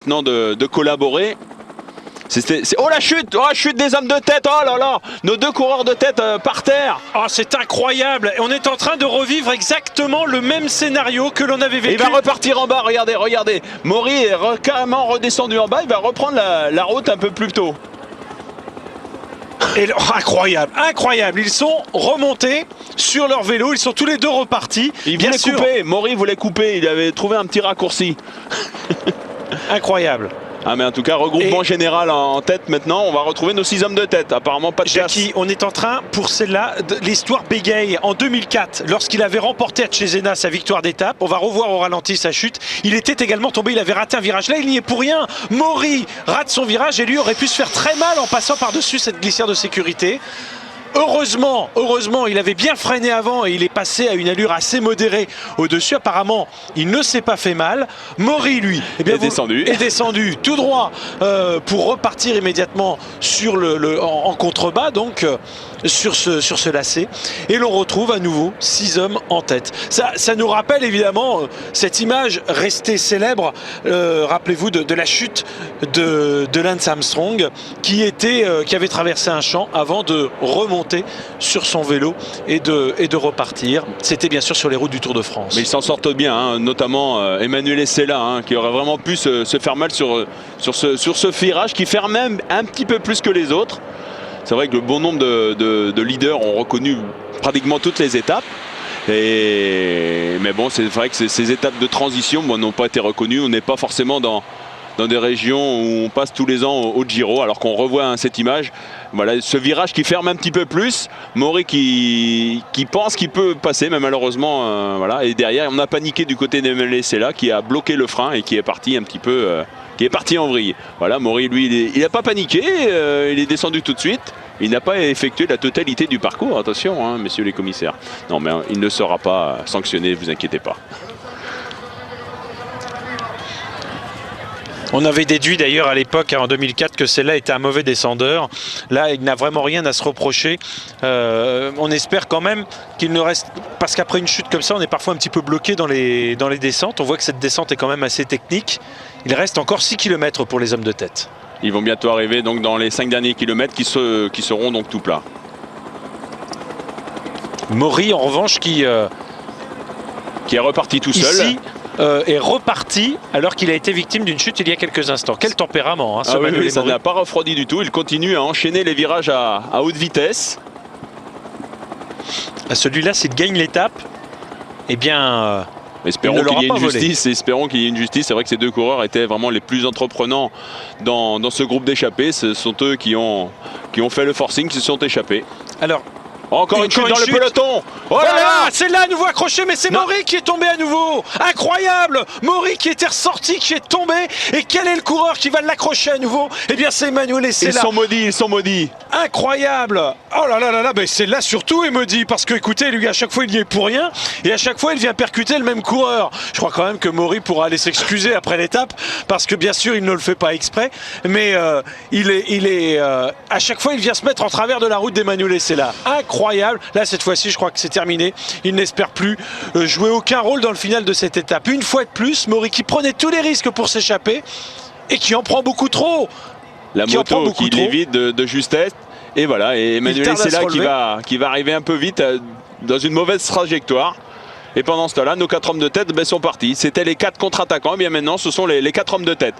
maintenant de collaborer. Oh la chute des hommes de tête, oh là là, nos deux coureurs de tête par terre. Oh, c'est incroyable, on est en train de revivre exactement le même scénario que l'on avait vécu. Il va repartir en bas, regardez, Maury est carrément redescendu en bas, il va reprendre la route un peu plus tôt. Et, incroyable, ils sont remontés sur leur vélo, ils sont tous les deux repartis. Maury voulait couper, il avait trouvé un petit raccourci. Incroyable. Ah mais en tout cas, regroupement général en tête maintenant, on va retrouver nos 6 hommes de tête, apparemment pas de Jackie, on est en train, pour celle-là, l'histoire bégaye en 2004, lorsqu'il avait remporté à Cesena sa victoire d'étape, on va revoir au ralenti sa chute, il était également tombé, il avait raté un virage, là il n'y est pour rien, Maury rate son virage et lui aurait pu se faire très mal en passant par-dessus cette glissière de sécurité. Heureusement, il avait bien freiné avant et il est passé à une allure assez modérée au-dessus. Apparemment, il ne s'est pas fait mal. Maury, lui, est descendu tout droit pour repartir immédiatement sur en contrebas, donc sur ce lacet. Et l'on retrouve à nouveau 6 hommes en tête. Ça nous rappelle évidemment cette image restée célèbre, rappelez-vous, de la chute de Lance Armstrong qui avait traversé un champ avant de remonter sur son vélo et de repartir. C'était bien sûr sur les routes du Tour de France. Mais ils s'en sortent bien, hein, notamment Emmanuel Essela, hein, qui aurait vraiment pu se faire mal sur ce virage qui ferme même un petit peu plus que les autres. C'est vrai que le bon nombre de leaders ont reconnu pratiquement toutes les étapes. Mais bon, c'est vrai que ces étapes de transition n'ont pas été reconnues. On n'est pas forcément dans des régions où on passe tous les ans au Giro, alors qu'on revoit cette image. Voilà, ce virage qui ferme un petit peu plus, Maury qui pense qu'il peut passer, mais malheureusement, voilà. Et derrière, on a paniqué du côté d'Emmanuel Essela qui a bloqué le frein et qui est parti un petit peu, qui est parti en vrille. Voilà, Maury, lui, il n'a pas paniqué, il est descendu tout de suite. Il n'a pas effectué la totalité du parcours, attention, hein, messieurs les commissaires. Non, mais il ne sera pas sanctionné, vous inquiétez pas. On avait déduit d'ailleurs à l'époque, en 2004, que celle-là était un mauvais descendeur. Là, il n'a vraiment rien à se reprocher. On espère quand même qu'il ne reste... Parce qu'après une chute comme ça, on est parfois un petit peu bloqué dans les descentes. On voit que cette descente est quand même assez technique. Il reste encore 6 km pour les hommes de tête. Ils vont bientôt arriver donc dans les 5 derniers kilomètres qui seront donc tout plats. Maury, en revanche, qui est reparti tout seul. Ici, est reparti alors qu'il a été victime d'une chute il y a quelques instants. Quel tempérament, hein, ce Manuel oui, ça n'a pas refroidi du tout. Il continue à enchaîner les virages à haute vitesse. Celui-là, s'il gagne l'étape, eh bien... espérons qu'il y ait une justice. Espérons qu'il y ait une justice. C'est vrai que ces deux coureurs étaient vraiment les plus entreprenants dans ce groupe d'échappés. Ce sont eux qui ont fait le forcing, qui se sont échappés. Alors... Encore une chute dans le peloton. Oh là là, c'est là à nouveau accroché, mais c'est Maury qui est tombé à nouveau. Incroyable, Maury qui était ressorti, qui est tombé. Et quel est le coureur qui va l'accrocher à nouveau? Eh bien c'est Emmanuel Essela. Ils sont maudits. Incroyable. Oh là là là là, mais c'est là surtout est maudit parce que écoutez, lui à chaque fois il n'y est pour rien et à chaque fois il vient percuter le même coureur. Je crois quand même que Maury pourra aller s'excuser après l'étape parce que bien sûr il ne le fait pas exprès, mais à chaque fois il vient se mettre en travers de la route d'Emmanuel Essela. Incroyable. Là cette fois-ci je crois que c'est terminé. Il n'espère plus jouer aucun rôle dans le final de cette étape. Une fois de plus, Maury qui prenait tous les risques pour s'échapper et qui en prend beaucoup trop. La moto qui l'évite de justesse. Et voilà, et Emmanuel Essela qui va arriver un peu vite dans une mauvaise trajectoire. Et pendant ce temps-là, nos 4 hommes de tête sont partis. C'était les 4 contre-attaquants. Et bien maintenant, ce sont les 4 hommes de tête.